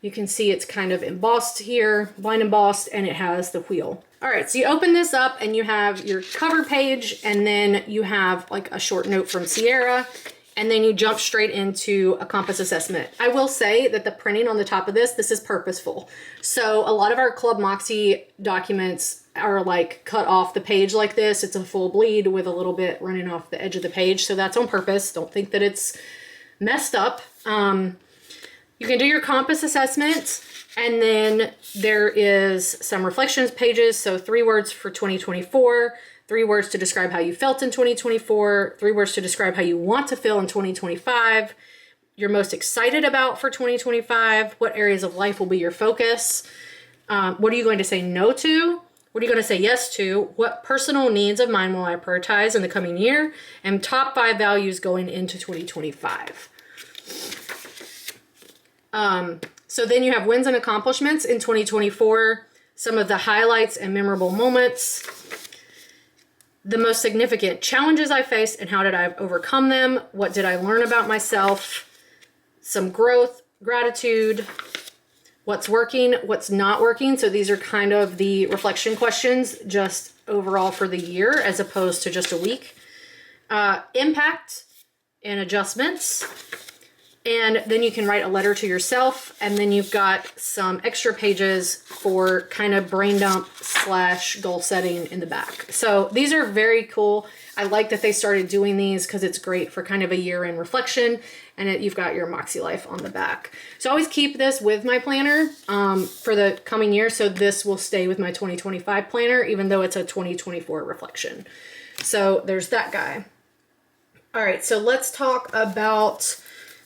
You can see it's kind of embossed here, blind embossed, and it has the wheel. All right, so you open this up and you have your cover page, and then you have like a short note from Sierra, and then you jump straight into a compass assessment. I will say that the printing on the top of this is purposeful. So a lot of our Club Moxie documents are like cut off the page like this. It's a full bleed with a little bit running off the edge of the page. So that's on purpose. Don't think that it's messed up. You can do your compass assessment, and then there is some reflections pages. So 3 words for 2024, 3 words to describe how you felt in 2024, 3 words to describe how you want to feel in 2025, you're most excited about for 2025, what areas of life will be your focus, what are you going to say no to, what are you going to say yes to, what personal needs of mine will I prioritize in the coming year, and top 5 values going into 2025. So then you have wins and accomplishments in 2024, some of the highlights and memorable moments, the most significant challenges I faced and how did I overcome them, what did I learn about myself, some growth, gratitude, what's working, what's not working. So these are kind of the reflection questions just overall for the year as opposed to just a week. Impact and adjustments. And then you can write a letter to yourself, and then you've got some extra pages for kind of brain dump / goal setting in the back. So these are very cool. I like that they started doing these because it's great for kind of a year-end reflection, and you've got your MakseLife on the back. So I always keep this with my planner for the coming year, so this will stay with my 2025 planner, even though it's a 2024 reflection. So there's that guy. All right, so let's talk about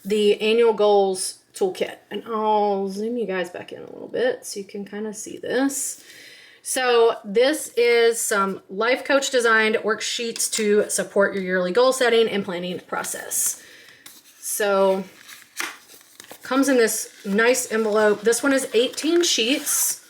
the annual goals toolkit, and I'll zoom you guys back in a little bit so you can kind of see this. So this is some life coach designed worksheets to support your yearly goal setting and planning process. So comes in this nice envelope. This one is 18 sheets,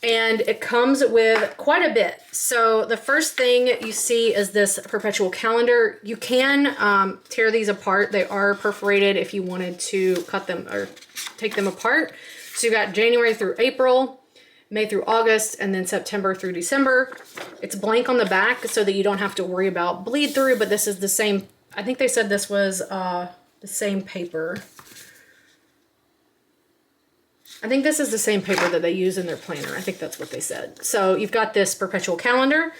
and it comes with quite a bit. So the first thing you see is this perpetual calendar. You can tear these apart. They are perforated if you wanted to cut them or take them apart. So you got January through April, May through August, and then September through December. It's blank on the back so that you don't have to worry about bleed through, but this is the same. I think they said this was the same paper. I think this is the same paper that they use in their planner. I think that's what they said. So you've got this perpetual calendar.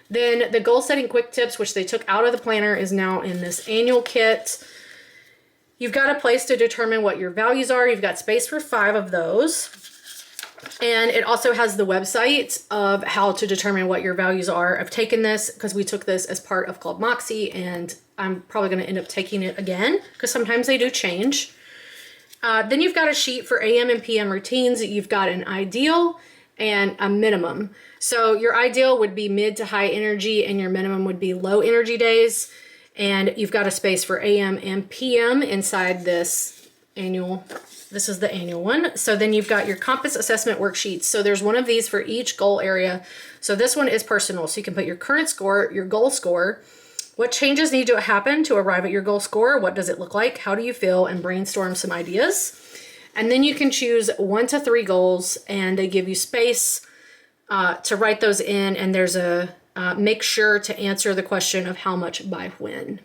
Then the goal setting quick tips, which they took out of the planner, is now in this annual kit. You've got a place to determine what your values are. You've got space for 5 of those. And it also has the website of how to determine what your values are. I've taken this because we took this as part of Club Moxie, and I'm probably going to end up taking it again because sometimes they do change. Then you've got a sheet for AM and PM routines. You've got an ideal and a minimum. So your ideal would be mid to high energy, and your minimum would be low energy days. And you've got a space for AM and PM inside this annual. This is the annual one. So then you've got your compass assessment worksheets. So there's one of these for each goal area. So this one is personal. So you can put your current score, your goal score, what changes need to happen to arrive at your goal score? What does it look like? How do you feel? And brainstorm some ideas. And then you can choose 1 to 3 goals, and they give you space to write those in. And there's a make sure to answer the question of how much by when.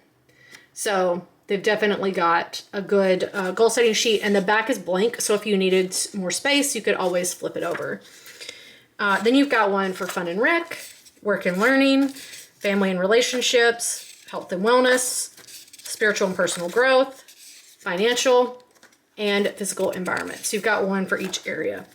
So they've definitely got a good goal setting sheet, and the back is blank. So if you needed more space, you could always flip it over. Then you've got one for fun and rec, work and learning, family and relationships, health and wellness, spiritual and personal growth, financial, and physical environment. So you've got one for each area.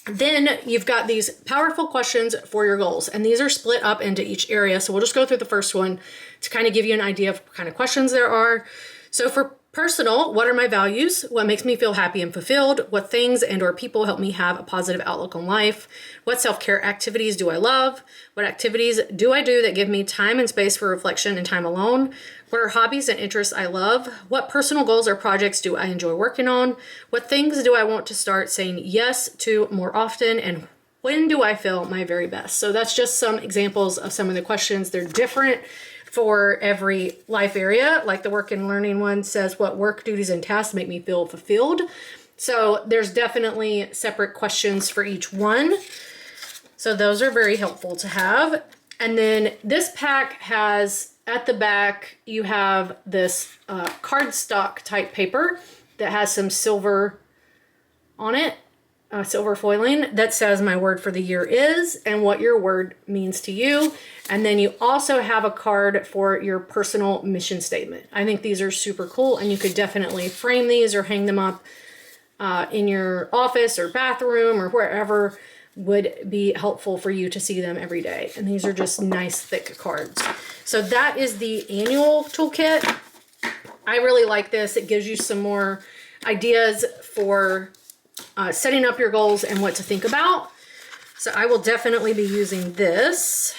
Then you've got these powerful questions for your goals, and these are split up into each area. So we'll just go through the first one to kind of give you an idea of what kind of questions there are. So for personal, what are my values? What makes me feel happy and fulfilled? What things and or people help me have a positive outlook on life? What self-care activities do I love? What activities do I do that give me time and space for reflection and time alone? What are hobbies and interests I love? What personal goals or projects do I enjoy working on? What things do I want to start saying yes to more often? And when do I feel my very best? So that's just some examples of some of the questions. They're different for every life area. Like the work and learning one says, what work duties and tasks make me feel fulfilled? So there's definitely separate questions for each one. So those are very helpful to have. And then this pack has, at the back, you have this cardstock type paper that has some silver on it, silver foiling that says my word for the year is and what your word means to you. And then you also have a card for your personal mission statement. I think these are super cool, and you could definitely frame these or hang them up in your office or bathroom or wherever would be helpful for you to see them every day. And these are just nice thick cards. So that is the annual toolkit. I really like this. It gives you some more ideas for setting up your goals and what to think about. So I will definitely be using this.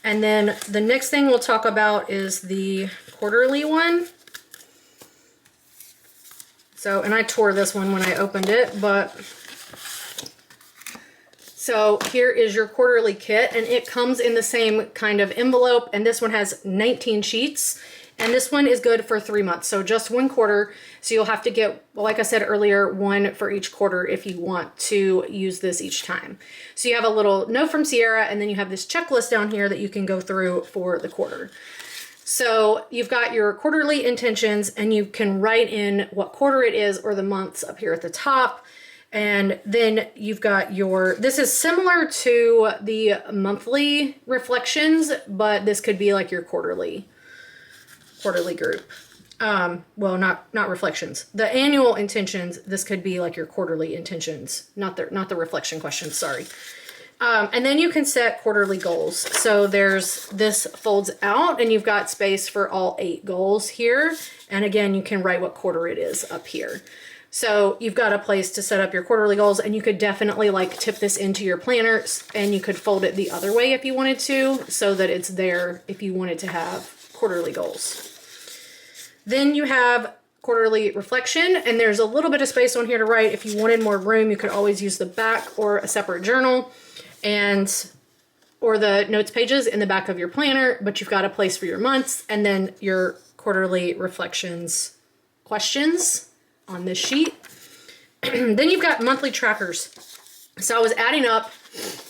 And then the next thing we'll talk about is the quarterly one. So, and I tore this one when I opened it, but so here is your quarterly kit, and it comes in the same kind of envelope, and this one has 19 sheets, and this one is good for 3 months, so just 1 quarter. So you'll have to get, well, like I said earlier, 1 for each quarter if you want to use this each time. So you have a little note from Sierra, and then you have this checklist down here that you can go through for the quarter. So you've got your quarterly intentions, and you can write in what quarter it is or the months up here at the top. And then you've got your, this is similar to the monthly reflections, but this could be like your quarterly group. Well, not reflections. The annual intentions, this could be like your quarterly intentions, not the reflection questions, sorry. And then you can set quarterly goals. So this folds out, and you've got space for all 8 goals here. And again, you can write what quarter it is up here. So you've got a place to set up your quarterly goals, and you could definitely like tip this into your planner, and you could fold it the other way if you wanted to, so that it's there if you wanted to have quarterly goals. Then you have quarterly reflection, and there's a little bit of space on here to write. If you wanted more room, you could always use the back or a separate journal or the notes pages in the back of your planner, but you've got a place for your months and then your quarterly reflections questions on this sheet. Then you've got monthly trackers. So I was adding up,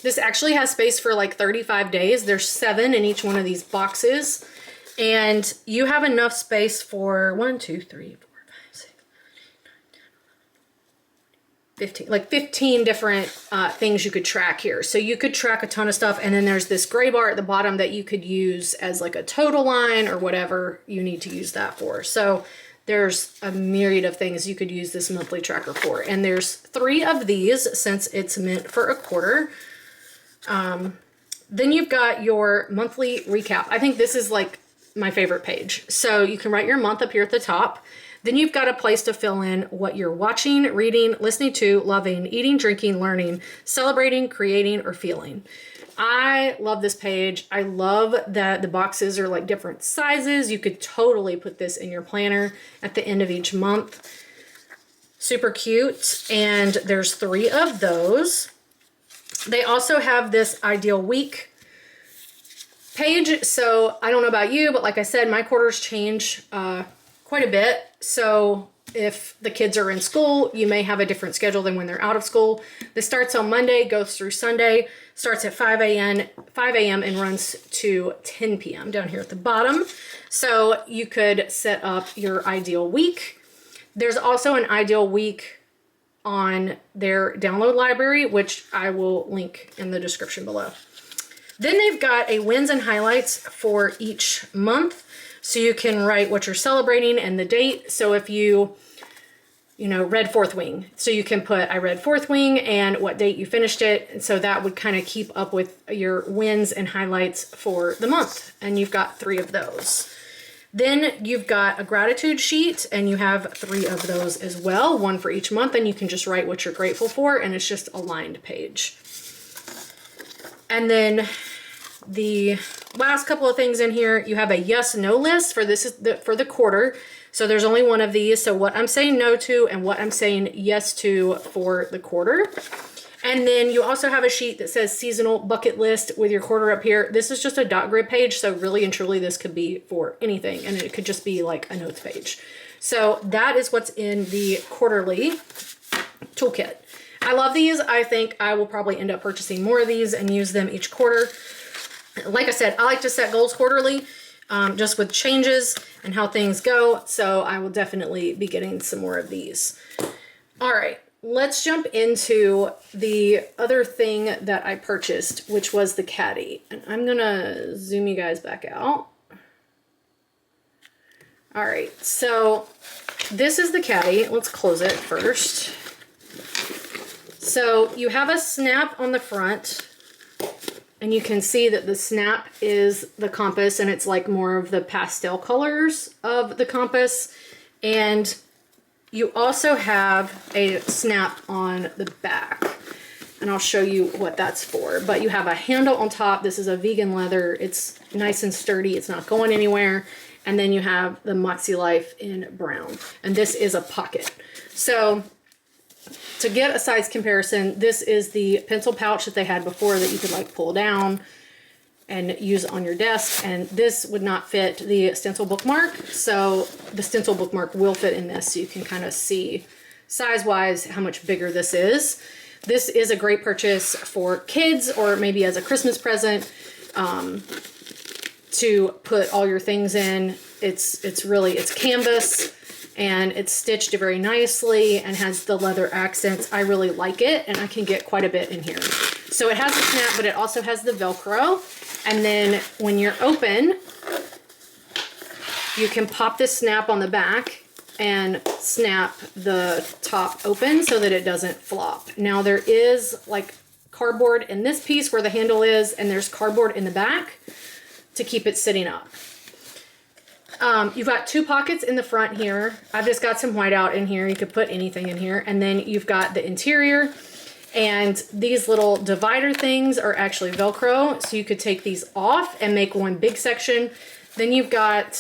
this actually has space for like 35 days. There's 7 in each one of these boxes, and you have enough space for 1, 2, 3, 4, 5, 6, 15, like 15 different things you could track here. So you could track a ton of stuff, and then there's this gray bar at the bottom that you could use as like a total line or whatever you need to use that for. So there's a myriad of things you could use this monthly tracker for. And there's 3 of these since it's meant for a quarter. Then you've got your monthly recap. I think this is like my favorite page. So you can write your month up here at the top. Then you've got a place to fill in what you're watching, reading, listening to, loving, eating, drinking, learning, celebrating, creating, or feeling. I love this page. I love that the boxes are like different sizes. You could totally put this in your planner at the end of each month. Super cute. And there's 3 of those. They also have this ideal week page. So I don't know about you, but like I said, my quarters change quite a bit. So if the kids are in school, you may have a different schedule than when they're out of school. This starts on Monday, goes through Sunday, starts at 5 a.m. and runs to 10 p.m. down here at the bottom. So you could set up your ideal week. There's also an ideal week on their download library, which I will link in the description below. Then they've got a wins and highlights for each month. So you can write what you're celebrating and the date. So if you read Fourth Wing, so you can put, I read Fourth Wing and what date you finished it. And so that would kind of keep up with your wins and highlights for the month. And you've got 3 of those. Then you've got a gratitude sheet, and you have 3 of those as well, 1 for each month. And you can just write what you're grateful for, and it's just a lined page. And then the last couple of things in here, you have a yes/no list for this is for the quarter. So there's only 1 of these. So what I'm saying no to and what I'm saying yes to for the quarter. And then you also have a sheet that says seasonal bucket list with your quarter up here. This is just a dot grid page, so really and truly this could be for anything, and it could just be like a notes page. So that is what's in the quarterly toolkit. I love these. I think I will probably end up purchasing more of these and use them each quarter. Like I said, I like to set goals quarterly, just with changes and how things go. So I will definitely be getting some more of these. All right, let's jump into the other thing that I purchased, which was the Caddy. And I'm gonna zoom you guys back out. All right, so this is the Caddy. Let's close it first. So you have a snap on the front, and you can see that the snap is the compass, and it's like more of the pastel colors of the compass. And you also have a snap on the back, and I'll show you what that's for. But you have a handle on top. This is a vegan leather. It's nice and sturdy. It's not going anywhere. And then you have the MakseLife in brown, and this is a pocket. So to get a size comparison, this is the pencil pouch that they had before that you could like pull down and use on your desk, and this would not fit the stencil bookmark. So the stencil bookmark will fit in this, so you can kind of see size-wise how much bigger this is. This is a great purchase for kids, or maybe as a Christmas present, to put all your things in. It's canvas, and it's stitched very nicely and has the leather accents. I really like it, and I can get quite a bit in here. So it has a snap, but it also has the Velcro. And then when you're open, you can pop this snap on the back and snap the top open so that it doesn't flop. Now there is like cardboard in this piece where the handle is, and there's cardboard in the back to keep it sitting up. You've got two pockets in the front here. I've just got some whiteout in here. You could put anything in here. And then you've got the interior, and these little divider things are actually Velcro. So you could take these off and make one big section. Then you've got,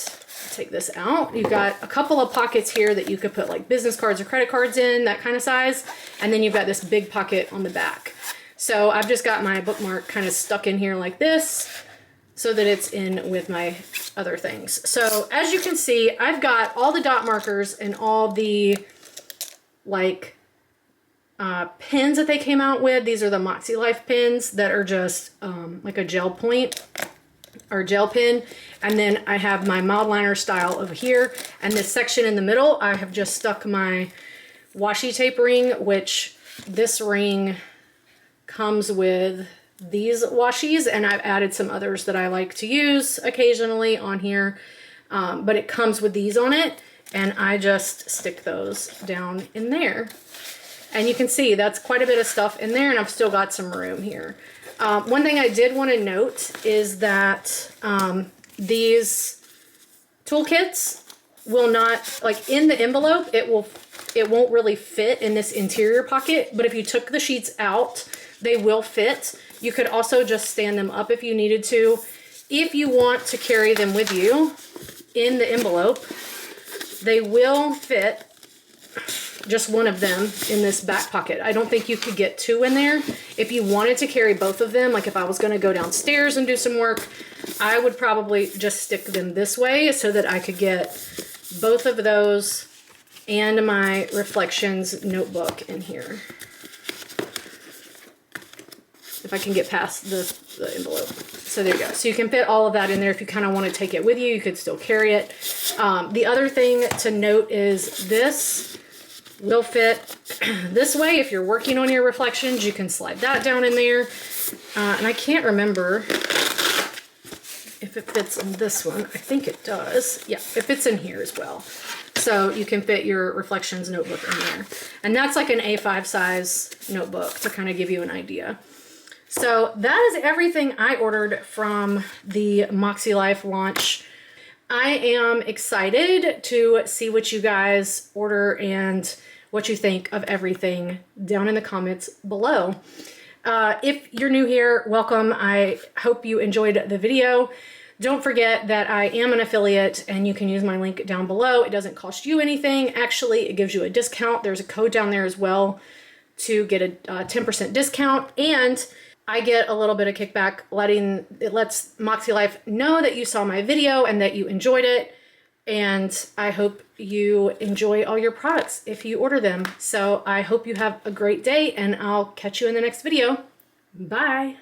take this out. You've got a couple of pockets here that you could put like business cards or credit cards in, that kind of size. And then you've got this big pocket on the back. So I've just got my bookmark kind of stuck in here like this, so that it's in with my other things. So as you can see, I've got all the dot markers and all the like pins that they came out with. These are the MakseLife pins that are just like a gel point or gel pin. And then I have my mild liner style over here. And this section in the middle, I have just stuck my washi tape ring, which this ring comes with these washies, and I've added some others that I like to use occasionally on here, but it comes with these on it, and I just stick those down in there. And you can see that's quite a bit of stuff in there, and I've still got some room here. One thing I did want to note is that these toolkits will not, like in the envelope, it won't really fit in this interior pocket, but if you took the sheets out, they will fit. You could also just stand them up if you needed to. If you want to carry them with you in the envelope, they will fit just one of them in this back pocket. I don't think you could get two in there. If you wanted to carry both of them, like if I was going to go downstairs and do some work, I would probably just stick them this way so that I could get both of those and my reflections notebook in here. If I can get past the envelope. So there you go. So you can fit all of that in there. If you kind of want to take it with you, you could still carry it. The other thing to note is this will fit this way. If you're working on your reflections, you can slide that down in there. And I can't remember if it fits in this one. I think it does. Yeah, it fits in here as well. So you can fit your reflections notebook in there. And that's like an A5 size notebook to kind of give you an idea. So that is everything I ordered from the MakseLife launch. I am excited to see what you guys order and what you think of everything down in the comments below. If you're new here, welcome. I hope you enjoyed the video. Don't forget that I am an affiliate, and you can use my link down below. It doesn't cost you anything. Actually, it gives you a discount. There's a code down there as well. to get a 10% discount, and I get a little bit of kickback. It lets MakseLife know that you saw my video and that you enjoyed it. And I hope you enjoy all your products if you order them. So I hope you have a great day, and I'll catch you in the next video. Bye.